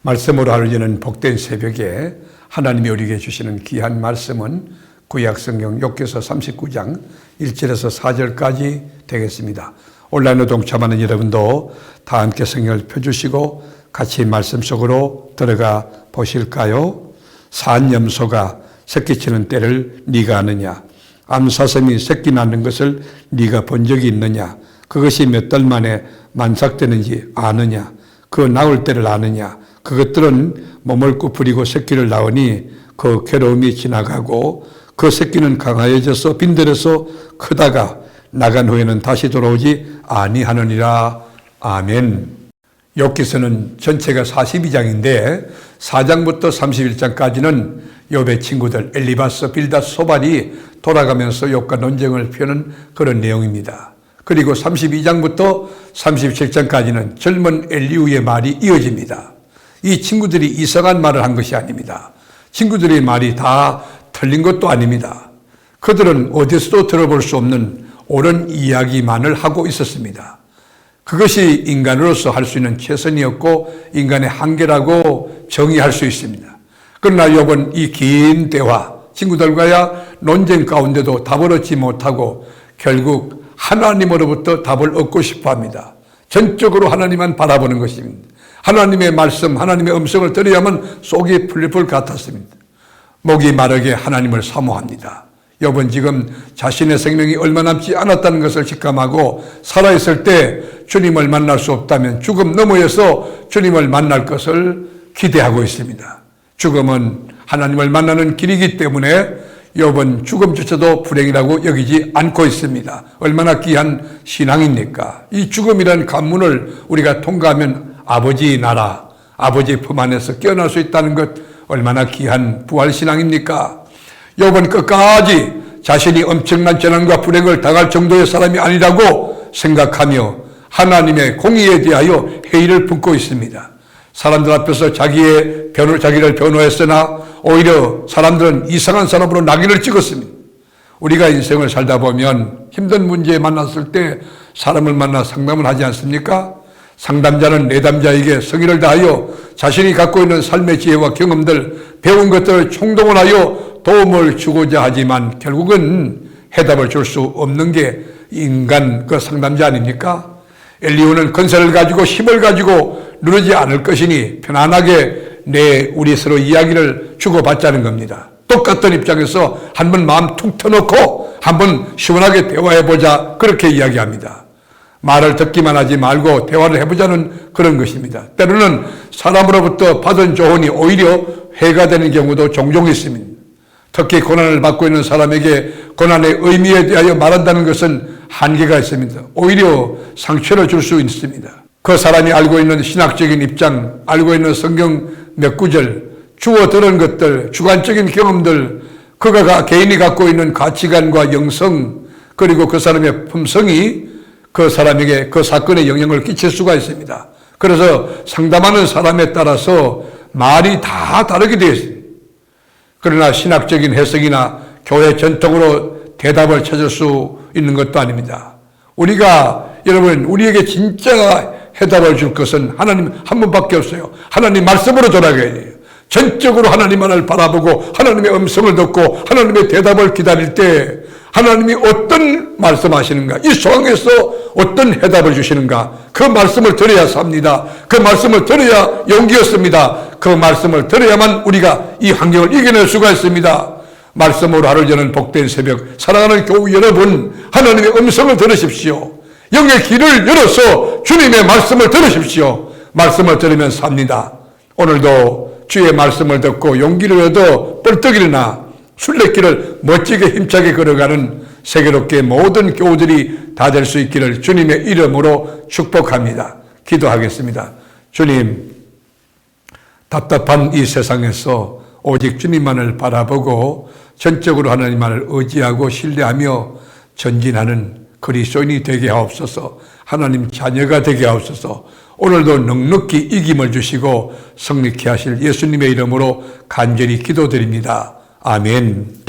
말씀으로 하루 여는 복된 새벽에 하나님이 우리에게 주시는 귀한 말씀은 구약성경 욥기서 39장 1절에서 4절까지 되겠습니다. 온라인으로 동참하는 여러분도 다 함께 성경을 펴주시고 같이 말씀 속으로 들어가 보실까요? 산염소가 새끼치는 때를 네가 아느냐? 암사슴이 새끼 낳는 것을 네가 본 적이 있느냐? 그것이 몇 달 만에 만삭되는지 아느냐? 그 나올 때를 아느냐? 그것들은 몸을 구부리고 새끼를 낳으니 그 괴로움이 지나가고 그 새끼는 강하여져서 빈들에서 크다가 나간 후에는 다시 돌아오지 아니하느니라. 아멘. 욥기서는 전체가 42장인데 4장부터 31장까지는 욥의 친구들 엘리바스, 빌닷, 소발이 돌아가면서 욥과 논쟁을 펴는 그런 내용입니다. 그리고 32장부터 37장까지는 젊은 엘리후의 말이 이어집니다. 이 친구들이 이상한 말을 한 것이 아닙니다. 친구들의 말이 다 틀린 것도 아닙니다. 그들은 어디서도 들어볼 수 없는 옳은 이야기만을 하고 있었습니다. 그것이 인간으로서 할 수 있는 최선이었고 인간의 한계라고 정의할 수 있습니다. 그러나 욥은 이 긴 대화, 친구들과의 논쟁 가운데도 답을 얻지 못하고 결국 하나님으로부터 답을 얻고 싶어 합니다. 전적으로 하나님만 바라보는 것입니다. 하나님의 말씀, 하나님의 음성을 들어야만 속이 풀릴 것 같았습니다. 목이 마르게 하나님을 사모합니다. 욥은 지금 자신의 생명이 얼마 남지 않았다는 것을 직감하고 살아있을 때 주님을 만날 수 없다면 죽음 너머에서 주님을 만날 것을 기대하고 있습니다. 죽음은 하나님을 만나는 길이기 때문에 욥은 죽음조차도 불행이라고 여기지 않고 있습니다. 얼마나 귀한 신앙입니까? 이 죽음이라는 관문을 우리가 통과하면 아버지 나라, 아버지 품 안에서 깨어날 수 있다는 것 얼마나 귀한 부활신앙입니까? 욥은 끝까지 자신이 엄청난 재난과 불행을 당할 정도의 사람이 아니라고 생각하며 하나님의 공의에 대하여 회의를 품고 있습니다. 사람들 앞에서 자기를 변호했으나 오히려 사람들은 이상한 사람으로 낙인을 찍었습니다. 우리가 인생을 살다 보면 힘든 문제에 만났을 때 사람을 만나 상담을 하지 않습니까? 상담자는 내담자에게 성의를 다하여 자신이 갖고 있는 삶의 지혜와 경험들, 배운 것들을 총동을 하여 도움을 주고자 하지만 결국은 해답을 줄 수 없는 게 인간 그 상담자 아닙니까? 엘리후는 권세를 가지고 힘을 가지고 누르지 않을 것이니 편안하게 우리 서로 이야기를 주고받자는 겁니다. 똑같은 입장에서 한번 마음 툭 터놓고 한번 시원하게 대화해보자, 그렇게 이야기합니다. 말을 듣기만 하지 말고 대화를 해보자는 그런 것입니다. 때로는 사람으로부터 받은 조언이 오히려 해가 되는 경우도 종종 있습니다. 특히 고난을 받고 있는 사람에게 고난의 의미에 대하여 말한다는 것은 한계가 있습니다. 오히려 상처를 줄 수 있습니다. 그 사람이 알고 있는 신학적인 입장, 알고 있는 성경 몇 구절, 주워 들은 것들, 주관적인 경험들, 그가 개인이 갖고 있는 가치관과 영성, 그리고 그 사람의 품성이 그 사람에게 그 사건에 영향을 끼칠 수가 있습니다. 그래서 상담하는 사람에 따라서 말이 다 다르게 되어 있습니다. 그러나 신학적인 해석이나 교회 전통으로 대답을 찾을 수 있는 것도 아닙니다. 여러분, 우리에게 진짜 해답을 줄 것은 하나님 한 분밖에 없어요. 하나님 말씀으로 돌아가야 돼요. 전적으로 하나님만을 바라보고 하나님의 음성을 듣고 하나님의 대답을 기다릴 때 하나님이 어떤 말씀하시는가, 이 상황에서 어떤 해답을 주시는가, 그 말씀을 들어야 삽니다. 그 말씀을 들어야 용기 얻습니다. 그 말씀을 들어야만 우리가 이 환경을 이겨낼 수가 있습니다. 말씀으로 하루 여는 복된 새벽, 사랑하는 교우 여러분, 하나님의 음성을 들으십시오. 영의 길을 열어서 주님의 말씀을 들으십시오. 말씀을 들으면 삽니다. 오늘도 주의 말씀을 듣고 용기를 얻어 뻘떡 일어나 순례길을 멋지게 힘차게 걸어가는 세계롭게 모든 교우들이 다 될 수 있기를 주님의 이름으로 축복합니다. 기도하겠습니다. 주님, 답답한 이 세상에서 오직 주님만을 바라보고 전적으로 하나님만을 의지하고 신뢰하며 전진하는 그리스도인이 되게 하옵소서. 하나님 자녀가 되게 하옵소서. 오늘도 넉넉히 이김을 주시고 성립케 하실 예수님의 이름으로 간절히 기도드립니다. 아멘.